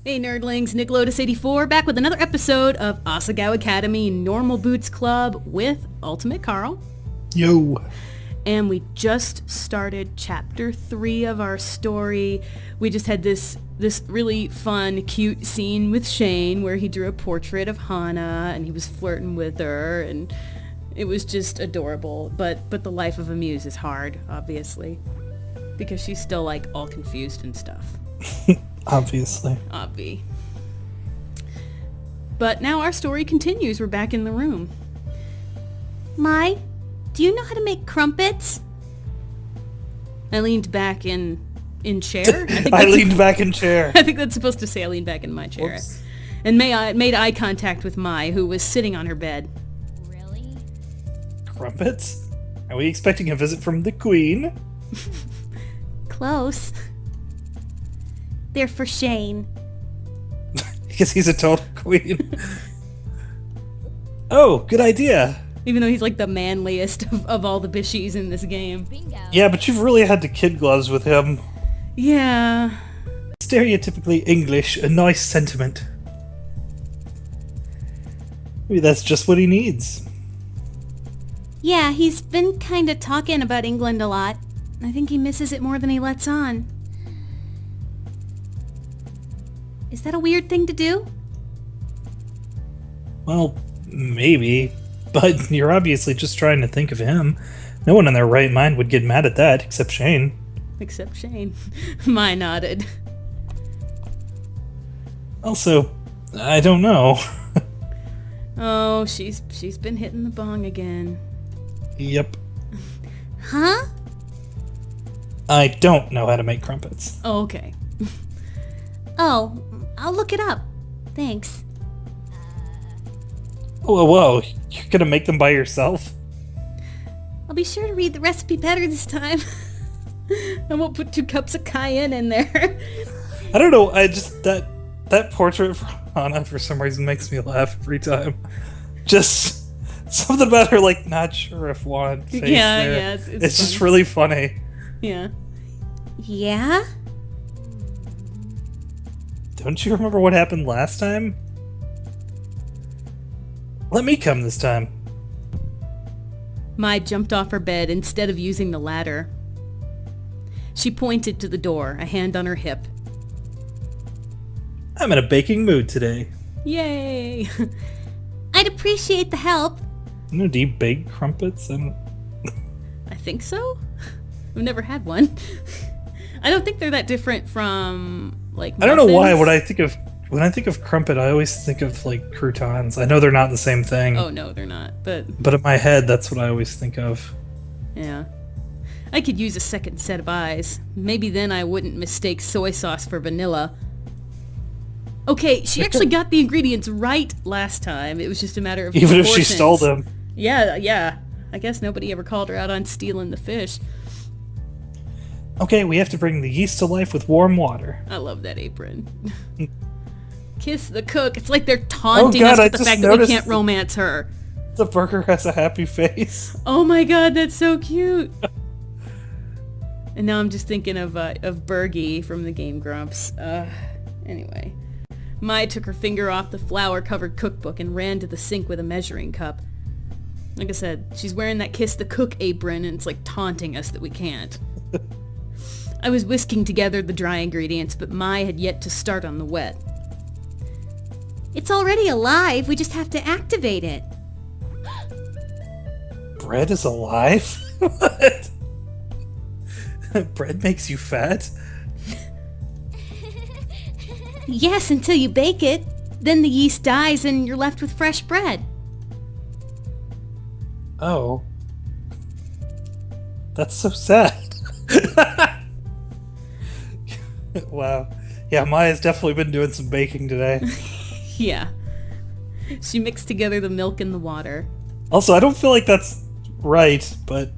Hey nerdlings, Nick Lotus84 back with another episode of Asagao Academy Normal Boots Club with UltimateCarl. Yo! And we just started chapter 3 of our story. We just had this really fun, cute scene with Shane where he drew a portrait of Hana and he was flirting with her and it was just adorable. But the life of a muse is hard, obviously, because she's still like all confused and stuff. Obviously. Obvi. But now our story continues. We're back in the room. Mai, do you know how to make crumpets? I leaned back in chair. I leaned back in chair. I think that's supposed to say I leaned back in my chair. Whoops. And made eye contact with Mai, who was sitting on her bed. Really? Crumpets? Are we expecting a visit from the Queen? Close. They're for Shane. Because he's a total queen. Oh, good idea. Even though he's like the manliest of all the bishies in this game. Bingo. Yeah, but you've really had to kid gloves with him. Yeah. Stereotypically English, a nice sentiment. Maybe that's just what he needs. Yeah, he's been kinda talking about England a lot. I think he misses it more than he lets on. Is that a weird thing to do? Well, maybe. But you're obviously just trying to think of him. No one in their right mind would get mad at that, except Shane. Except Shane. Mai nodded. Also, I don't know. Oh, she's been hitting the bong again. Yep. Huh? I don't know how to make crumpets. Oh, okay. Oh, I'll look it up. Thanks. Whoa, you're gonna make them by yourself? I'll be sure to read the recipe better this time. I won't put 2 cups of cayenne in there. I don't know, I just, that portrait of Hana for some reason makes me laugh every time. Just something about her, like, not sure if want face Yeah, there. yeah, It's just funny. really funny. Yeah. Yeah? Don't you remember what happened last time? Let me come this time. Mai jumped off her bed instead of using the ladder. She pointed to the door, a hand on her hip. I'm in a baking mood today. Yay! I'd appreciate the help. Do you bake crumpets? I think so? I've never had one. I don't think they're that different from, like, I don't know why. muffins. When I think of crumpet, I always think of, like, croutons. I know they're not the same thing. Oh, no, they're not, but But in my head, that's what I always think of. yeah. I could use a second set of eyes. Maybe then I wouldn't mistake soy sauce for vanilla. Okay, she actually got the ingredients right last time. It was just a matter of Even if she proportions. stole them. Yeah. I guess nobody ever called her out on stealing the fish. Okay, we have to bring the yeast to life with warm water. I love that apron. Kiss the cook. It's like they're taunting God, us I with the just fact that we noticed can't romance her. The burger has a happy face. Oh my god, that's so cute. And now I'm just thinking of Bergie from the game Grumps. Anyway. Mai took her finger off the flour-covered cookbook and ran to the sink with a measuring cup. Like I said, she's wearing that Kiss the Cook apron and it's like taunting us that we can't. I was whisking together the dry ingredients, but Mai had yet to start on the wet. It's already alive. We just have to activate it. Bread is alive? What? Bread makes you fat? Yes, until you bake it. Then the yeast dies and you're left with fresh bread. Oh. That's so sad. Wow. Yeah, Maya's definitely been doing some baking today. Yeah. She mixed together the milk and the water. Also, I don't feel like that's right, but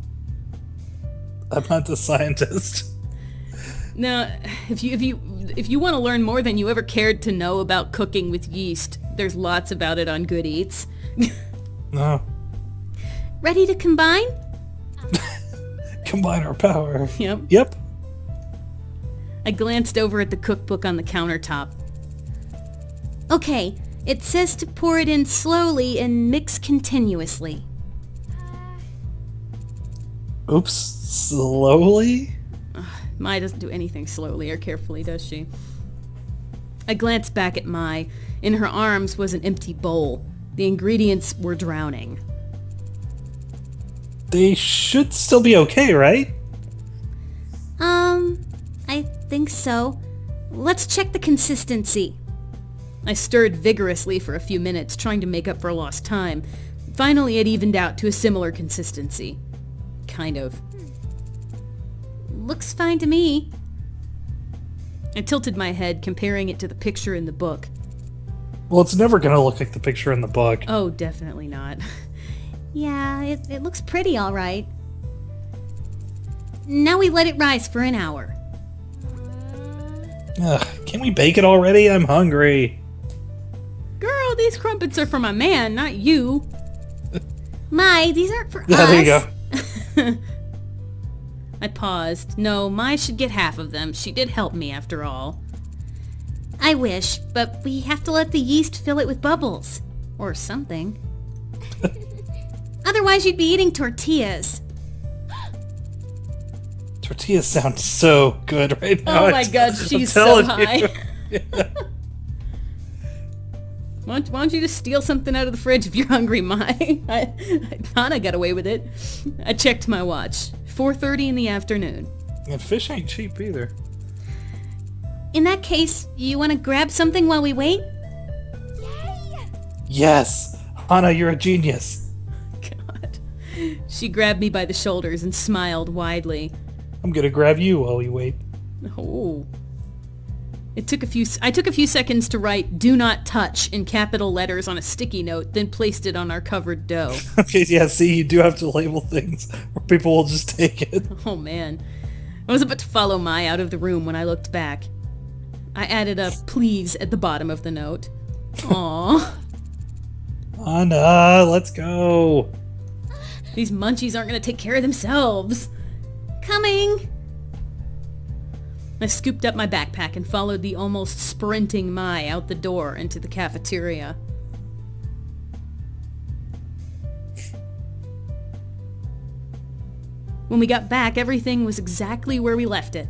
I'm not the scientist. Now, if you want to learn more than you ever cared to know about cooking with yeast, there's lots about it on Good Eats. No. Ready to combine? Combine our power. Yep. Yep. I glanced over at the cookbook on the countertop. Okay, it says to pour it in slowly and mix continuously. Oops, slowly? Mai doesn't do anything slowly or carefully, does she? I glanced back at Mai. In her arms was an empty bowl. The ingredients were drowning. They should still be okay, right? I think so. Let's check the consistency. I stirred vigorously for a few minutes, trying to make up for lost time. Finally, it evened out to a similar consistency. Kind of. Looks fine to me. I tilted my head, comparing it to the picture in the book. Well, it's never gonna look like the picture in the book. Oh, definitely not. Yeah, it looks pretty all right. Now we let it rise for an hour. Ugh, can we bake it already? I'm hungry. Girl, these crumpets are for my man, not you. Mai, these aren't for us. Yeah, there you go. I paused. No, Mai should get half of them. She did help me after all. I wish, but we have to let the yeast fill it with bubbles. Or something. Otherwise you'd be eating tortillas. Tortillas sound so good right now. Oh my god, she's so high. Why don't you just steal something out of the fridge if you're hungry, Mai? Hana got away with it. I checked my watch. 4:30 in the afternoon. And fish ain't cheap either. In that case, you want to grab something while we wait? Yes! Hana, you're a genius. God. She grabbed me by the shoulders and smiled widely. I'm gonna grab you while we wait. Oh. I took a few seconds to write "Do not touch" in capital letters on a sticky note, then placed it on our covered dough. Okay, yeah, see, you do have to label things, or people will just take it. Oh man. I was about to follow Mai out of the room when I looked back. I added a "please" at the bottom of the note. Aww. Hana, let's go. These munchies aren't gonna take care of themselves. Coming! I scooped up my backpack and followed the almost sprinting Mai out the door into the cafeteria. When we got back, everything was exactly where we left it.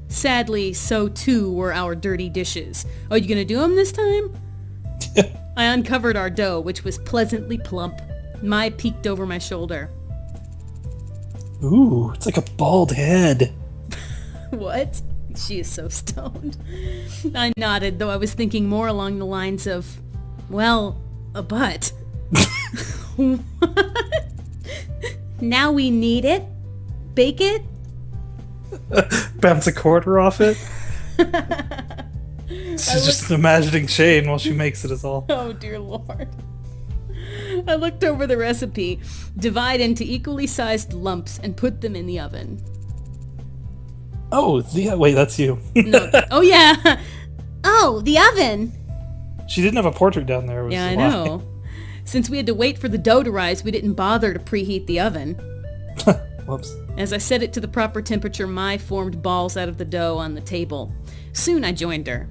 Sadly, so too were our dirty dishes. Oh, you gonna do them this time? I uncovered our dough, which was pleasantly plump. Mai peeked over my shoulder. Ooh, it's like a bald head. What? She is so stoned. I nodded, though I was thinking more along the lines of, well, a butt. What? Now we knead it, bake it. Bounce a quarter off it. She's just imagining Shane while she makes it is all. Oh, dear Lord. I looked over the recipe. Divide into equally sized lumps and put them in the oven. Oh, wait, that's you. No. Oh, yeah. Oh, the oven! She didn't have a portrait down there. Yeah, I know. Since we had to wait for the dough to rise, we didn't bother to preheat the oven. Whoops. As I set it to the proper temperature, Mai formed balls out of the dough on the table. Soon I joined her.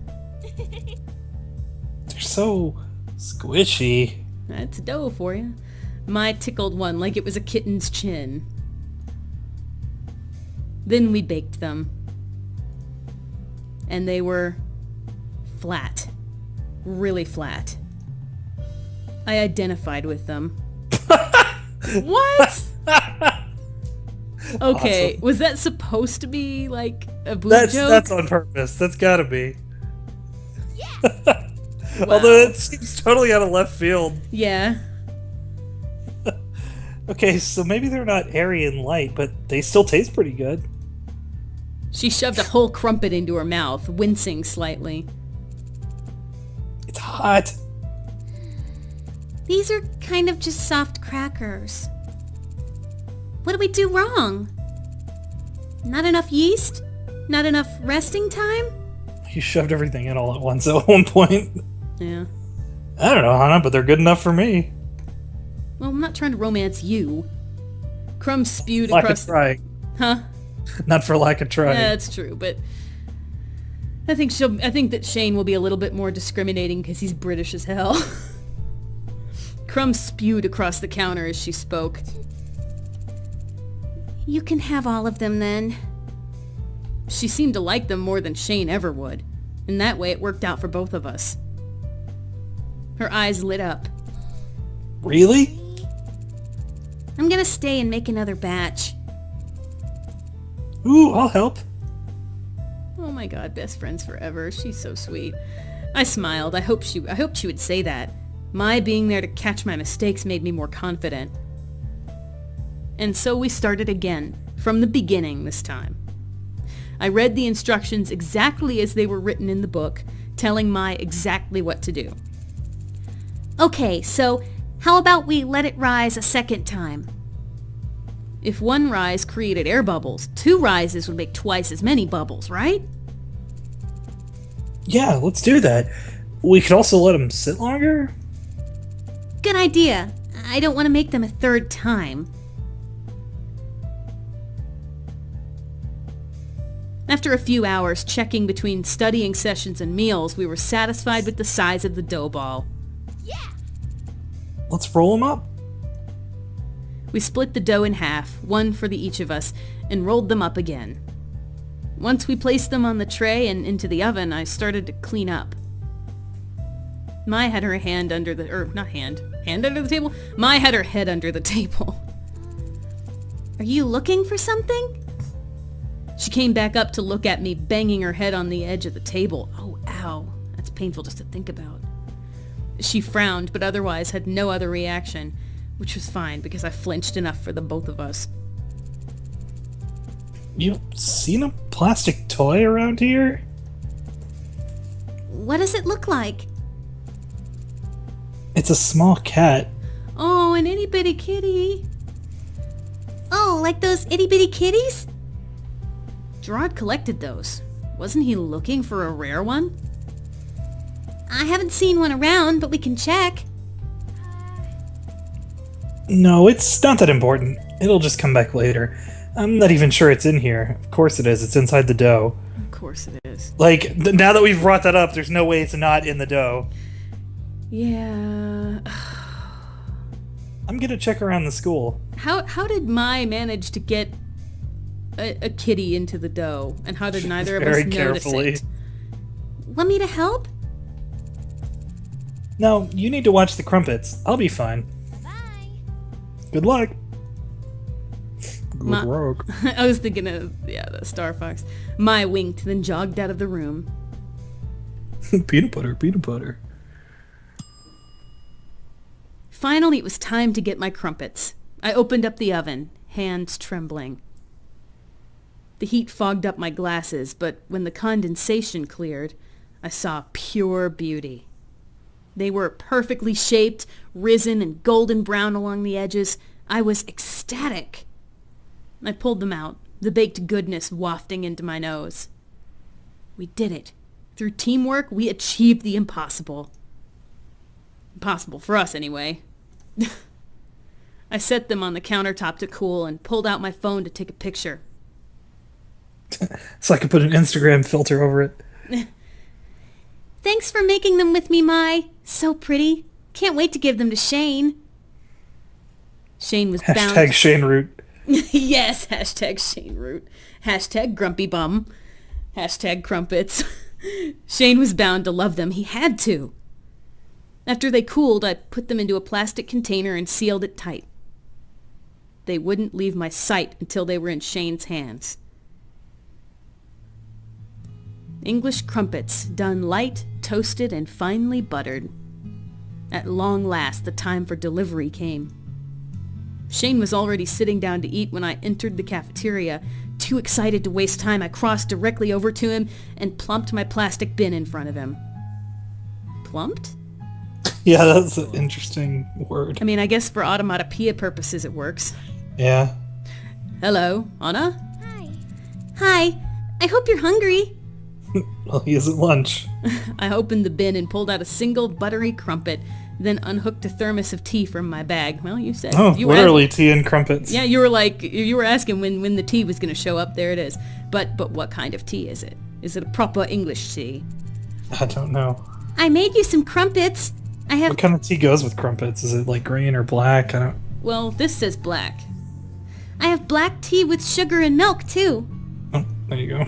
They're so squishy. That's dough for you. Mai tickled one like it was a kitten's chin. Then we baked them. And they were flat. Really flat. I identified with them. What? Okay, Awesome. was that supposed to be like a boob joke? That's on purpose. That's gotta be. Wow. Although it seems totally out of left field. Yeah. Okay, so maybe they're not airy and light, but they still taste pretty good. She shoved a whole crumpet into her mouth, wincing slightly. It's hot. These are kind of just soft crackers. What did we do wrong? Not enough yeast? Not enough resting time? You shoved everything in all at once at one point. Yeah. I don't know, Hana, but they're good enough for me. Well, I'm not trying to romance you. Crumbs spewed Lack across... of trying. Huh? Not for lack of trying. Yeah, that's true, but... I think that Shane will be a little bit more discriminating because he's British as hell. Crumb spewed across the counter as she spoke. You can have all of them then. She seemed to like them more than Shane ever would. In that way, it worked out for both of us. Her eyes lit up. Really? I'm gonna stay and make another batch. Ooh, I'll help. Oh my god, best friends forever. She's so sweet. I smiled. I hoped she would say that. My being there to catch my mistakes made me more confident. And so we started again, from the beginning this time. I read the instructions exactly as they were written in the book, telling Mai exactly what to do. Okay, so how about we let it rise a second time? If one rise created air bubbles, 2 rises would make twice as many bubbles, right? Yeah, let's do that. We could also let them sit longer. Good idea. I don't want to make them a third time. After a few hours checking between studying sessions and meals, we were satisfied with the size of the dough ball. Let's roll them up. We split the dough in half, one for each of us, and rolled them up again. Once we placed them on the tray and into the oven, I started to clean up. Mai had her hand under the, hand under the table? Mai had her head under the table. Are you looking for something? She came back up to look at me, banging her head on the edge of the table. Oh, ow. That's painful just to think about. She frowned, but otherwise had no other reaction, which was fine because I flinched enough for the both of us. You've seen a plastic toy around here? What does it look like? It's a small cat. Oh, an itty-bitty kitty. Oh, like those itty-bitty kitties? Gerard collected those. Wasn't he looking for a rare one? I haven't seen one around, but we can check. No, it's not that important. It'll just come back later. I'm not even sure it's in here. Of course it is. It's inside the dough. Of course it is. Like, now that we've brought that up, there's no way it's not in the dough. Yeah. I'm gonna check around the school. How did Mai manage to get a kitty into the dough? And how did neither of us Very notice carefully. it? Want me to help? No, you need to watch the Crumpets. I'll be fine. Bye. Good luck. Ma- Good luck. I was thinking of, the Star Fox. Mai winked, then jogged out of the room. Peanut butter, peanut butter. Finally, it was time to get my crumpets. I opened up the oven, hands trembling. The heat fogged up my glasses, but when the condensation cleared, I saw pure beauty. They were perfectly shaped, risen and golden brown along the edges. I was ecstatic. I pulled them out, the baked goodness wafting into my nose. We did it. Through teamwork, we achieved the impossible. Impossible for us, anyway. I set them on the countertop to cool and pulled out my phone to take a picture. So I could put an Instagram filter over it. Thanks for making them with me, Mai. So pretty. Can't wait to give them to Shane. Shane was bound. Hashtag Shane Root. Yes, hashtag Shane Root. Hashtag Grumpybum. Hashtag Crumpets. Shane was bound to love them. He had to. After they cooled, I put them into a plastic container and sealed it tight. They wouldn't leave my sight until they were in Shane's hands. English crumpets, done light, toasted, and finely buttered. At long last, the time for delivery came. Shane was already sitting down to eat when I entered the cafeteria. Too excited to waste time, I crossed directly over to him and plumped my plastic bin in front of him. Plumped? Yeah, that's an interesting word. I mean, I guess for automatopoeia purposes it works. Yeah. Hello, Anna? Hi. Hi. I hope you're hungry. Well, he is at lunch. I opened the bin and pulled out a single buttery crumpet, then unhooked a thermos of tea from my bag. Well, you said... Oh, you were literally tea and crumpets. Yeah, you were asking when the tea was going to show up. There it is. But what kind of tea is it? Is it a proper English tea? I don't know. I made you some crumpets. I have... What kind of tea goes with crumpets? Is it like green or black? I don't... Well, this says black. I have black tea with sugar and milk, too. Oh, there you go.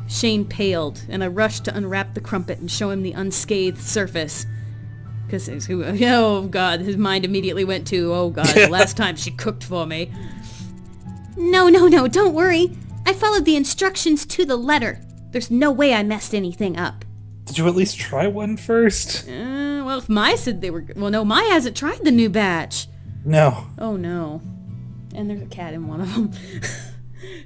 Shane paled, and I rushed to unwrap the crumpet and show him the unscathed surface. Because, oh god, his mind immediately went to, oh god, the last time she cooked for me. No, don't worry. I followed the instructions to the letter. There's no way I messed anything up. Did you at least try one first? Well, if Mai said they were... Well, no, Mai hasn't tried the new batch. No. Oh, no. And there's a cat in one of them.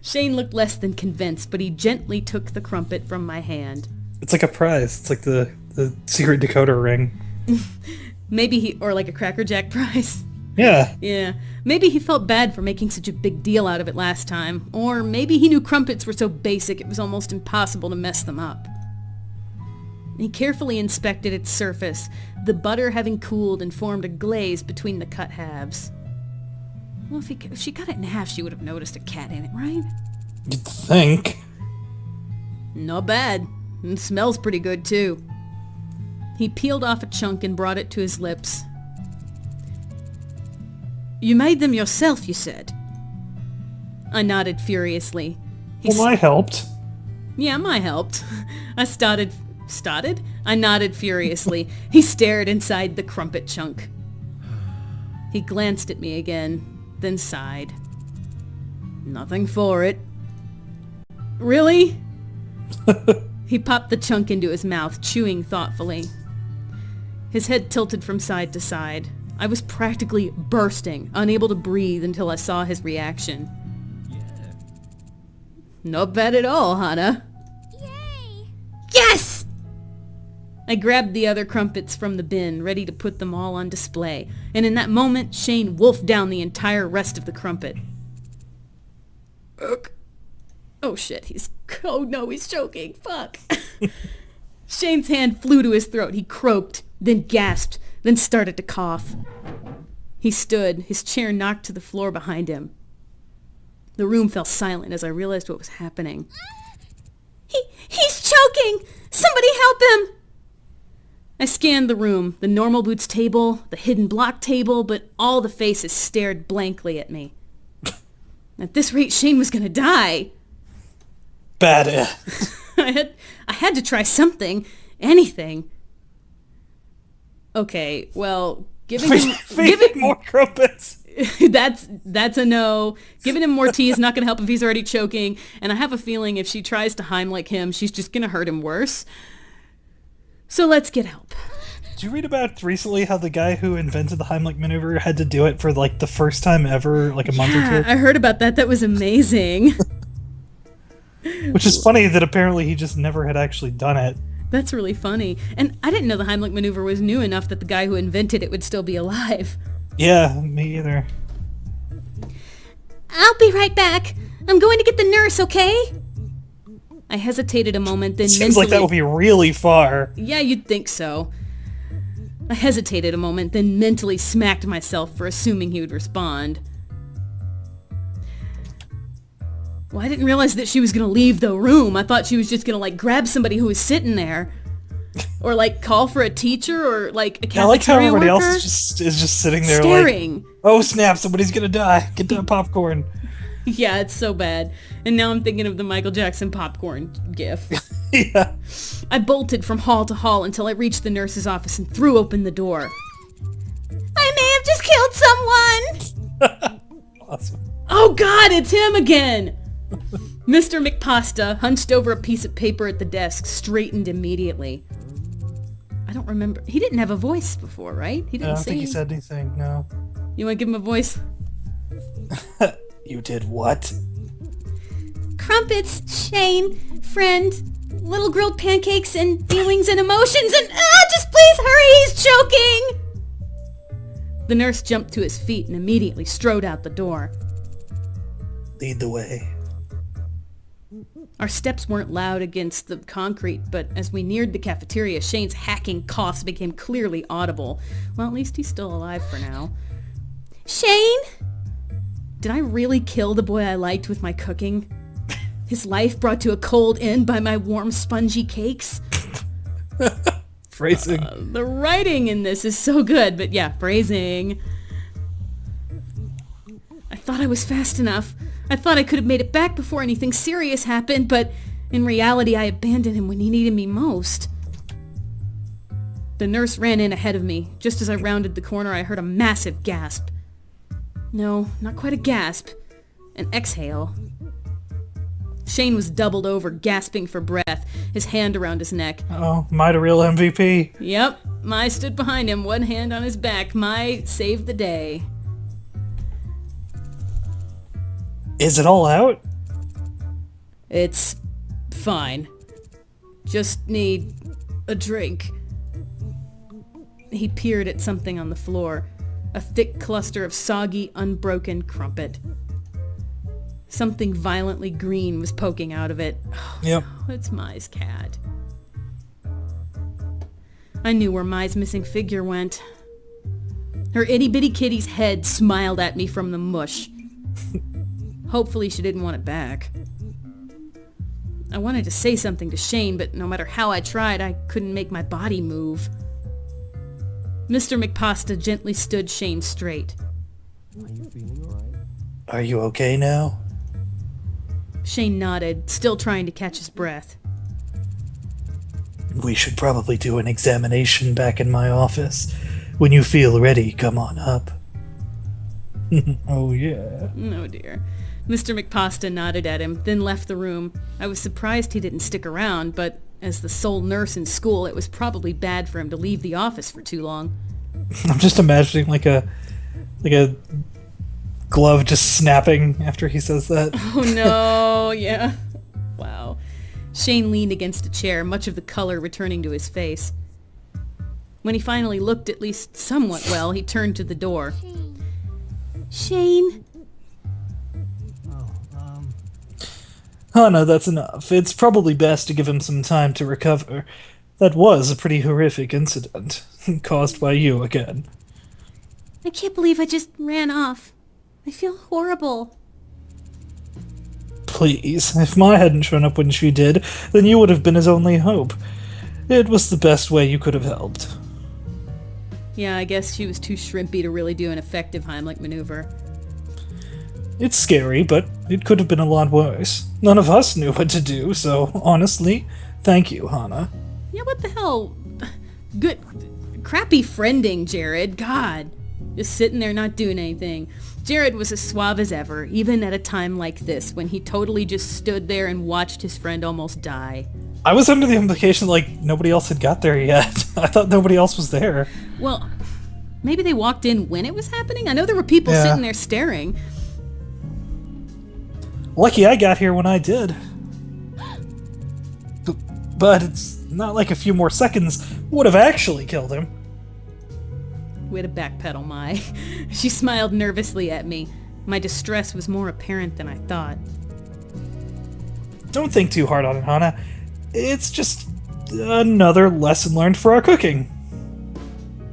Shane looked less than convinced, but he gently took the crumpet from my hand. It's like a prize. It's like the secret decoder ring. Maybe he... Or like a Cracker Jack prize. Yeah. Yeah. Maybe he felt bad for making such a big deal out of it last time. Or maybe he knew crumpets were so basic it was almost impossible to mess them up. He carefully inspected its surface, the butter having cooled and formed a glaze between the cut halves. Well, if she cut it in half, she would have noticed a cat in it, right? You'd think. Not bad. And it smells pretty good, too. He peeled off a chunk and brought it to his lips. You made them yourself, you said. I nodded furiously. Well, I helped. Yeah, I helped. I started? I nodded furiously. He stared inside the crumpet chunk. He glanced at me again, then sighed. Nothing for it. Really? He popped the chunk into his mouth, chewing thoughtfully. His head tilted from side to side. I was practically bursting, unable to breathe until I saw his reaction. Yeah. Not bad at all, Hana. Yay! Yes! I grabbed the other crumpets from the bin, ready to put them all on display, and in that moment, Shane wolfed down the entire rest of the crumpet. Ugh. Oh shit, oh no, he's choking, fuck. Shane's hand flew to his throat. He croaked, then gasped, then started to cough. He stood, his chair knocked to the floor behind him. The room fell silent as I realized what was happening. He's choking! Somebody help him! I scanned the room, the normal boots table, the hidden block table, but all the faces stared blankly at me. At this rate, Shane was gonna die. Bad. I had to try something. Anything. Okay, well, giving him more crumpets. that's a no. Giving him more tea is not going to help if he's already choking, and I have a feeling if she tries to Heimlich him, she's just going to hurt him worse. So let's get help. Did you read about recently how the guy who invented the Heimlich maneuver had to do it for like the first time ever, like a month or two? I heard about that. That was amazing. Which is funny that apparently he just never had actually done it. That's really funny. And I didn't know the Heimlich maneuver was new enough that the guy who invented it would still be alive. Yeah, me either. I'll be right back. I'm going to get the nurse, okay? I hesitated a moment, then Seems like that would be really far. Yeah, you'd think so. I hesitated a moment, then mentally smacked myself for assuming he would respond. Well, I didn't realize that she was going to leave the room. I thought she was just going to, like, grab somebody who was sitting there. Or, like, call for a teacher or, like, a cafeteria I like how everybody worker. else is just sitting there staring. like, oh snap, somebody's going to die. Get that popcorn. Yeah, it's so bad. And now I'm thinking of the Michael Jackson popcorn gif. Yeah. I bolted from hall to hall until I reached the nurse's office and threw open the door. I may have just killed someone! Awesome. Oh god, it's him again! Mr. McPasta hunched over a piece of paper at the desk, straightened immediately. I don't remember. He didn't have a voice before, right? He didn't I don't think he sing. said anything, no. You want to give him a voice? You did what? Crumpets, Shane, friend, little grilled pancakes and feelings and emotions and just please hurry, he's choking! The nurse jumped to his feet and immediately strode out the door. Lead the way. Our steps weren't loud against the concrete, but as we neared the cafeteria, Shane's hacking coughs became clearly audible. Well, at least he's still alive for now. Shane? Did I really kill the boy I liked with my cooking? His life brought to a cold end by my warm, spongy cakes. Phrasing. The writing in this is so good, but yeah, phrasing. I thought I was fast enough. I thought I could have made it back before anything serious happened, but in reality, I abandoned him when he needed me most. The nurse ran in ahead of me. Just as I rounded the corner, I heard a massive gasp. No, not quite a gasp. An exhale. Shane was doubled over, gasping for breath, his hand around his neck. Oh, Mai the real MVP. Yep, Mai stood behind him, one hand on his back. Mai saved the day. Is it all out? It's fine. Just need a drink. He peered at something on the floor, a thick cluster of soggy, unbroken crumpet. Something violently green was poking out of it. Oh, Yep. no, it's Mai's cat. I knew where Mai's missing figure went. Her itty-bitty kitty's head smiled at me from the mush. Hopefully she didn't want it back. I wanted to say something to Shane, but no matter how I tried, I couldn't make my body move. Mr. McPasta gently stood Shane straight. Are you feeling alright? Are you okay now? Shane nodded, still trying to catch his breath. We should probably do an examination back in my office. When you feel ready, come on up. Oh, yeah. Oh dear. Mr. McPasta nodded at him, then left the room. I was surprised he didn't stick around, but as the sole nurse in school, it was probably bad for him to leave the office for too long. I'm just imagining like a glove just snapping after he says that. Oh no, yeah. Wow. Shane leaned against a chair, much of the color returning to his face. When he finally looked at least somewhat well, he turned to the door. Shane? Oh no, that's enough. It's probably best to give him some time to recover. That was a pretty horrific incident, caused by you again. I can't believe I just ran off. I feel horrible. Please, if Mai hadn't shown up when she did, then you would have been his only hope. It was the best way you could have helped. Yeah, I guess she was too shrimpy to really do an effective Heimlich maneuver. It's scary, but it could have been a lot worse. None of us knew what to do, so honestly, thank you, Hana. Yeah, what the hell? Good, crappy friending, Jared. God. Just sitting there not doing anything. Jared was as suave as ever, even at a time like this, when he totally just stood there and watched his friend almost die. I was under the implication like nobody else had got there yet. I thought nobody else was there. Well, maybe they walked in when it was happening? I know there were people sitting there staring. Lucky I got here when I did. But it's not like a few more seconds would have actually killed him. Way to backpedal, Mai. She smiled nervously at me. My distress was more apparent than I thought. Don't think too hard on it, Hana. It's just another lesson learned for our cooking.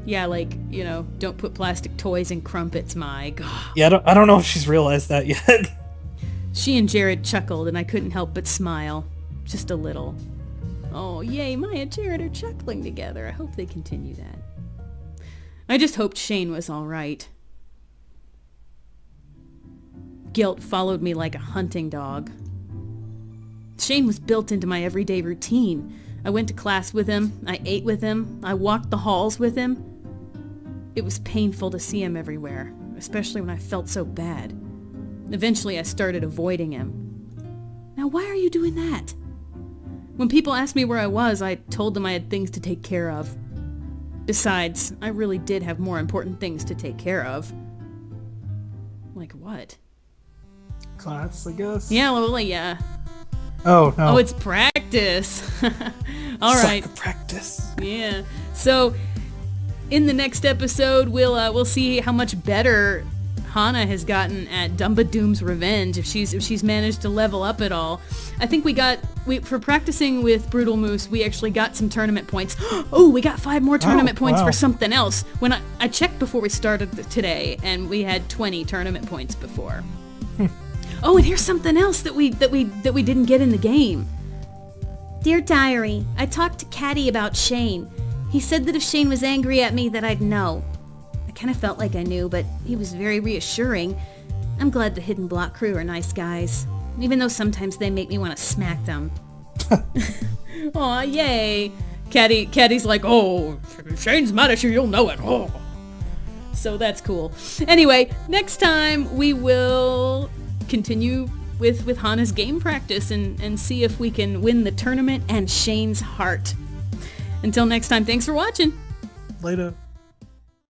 Yeah, like, you know, don't put plastic toys in crumpets, Mai. God. Yeah, I don't know if she's realized that yet. She and Jared chuckled, and I couldn't help but smile. Just a little. Oh, yay, Mai and Jared are chuckling together. I hope they continue that. I just hoped Shane was all right. Guilt followed me like a hunting dog. Shane was built into my everyday routine. I went to class with him, I ate with him, I walked the halls with him. It was painful to see him everywhere, especially when I felt so bad. Eventually I started avoiding him. Now why are you doing that? When people asked me where I was, I told them I had things to take care of. Besides, I really did have more important things to take care of. Like what? Class, I guess. Yeah, well, yeah. Oh, no. Oh, it's practice. All right. Soccer practice. Yeah. So, in the next episode, we'll see how much better Hana has gotten at Dumbadoom's revenge. If she's managed to level up at all. I think for practicing with Brutal Moose, we actually got some tournament points. Oh, we got 5 more tournament points for something else. When I checked before we started today, and we had 20 tournament points before. Oh, and here's something else that we didn't get in the game. Dear Diary, I talked to Caddy about Shane. He said that if Shane was angry at me that I'd know. I kind of felt like I knew, but he was very reassuring. I'm glad the Hidden Block crew are nice guys, even though sometimes they make me want to smack them. Aw, yay. Caddy's like, oh, if Shane's mad at you, you'll know it. Oh. So that's cool. Anyway, next time we will continue with Hana's game practice and see if we can win the tournament and Shane's heart. Until next time, thanks for watching. Later.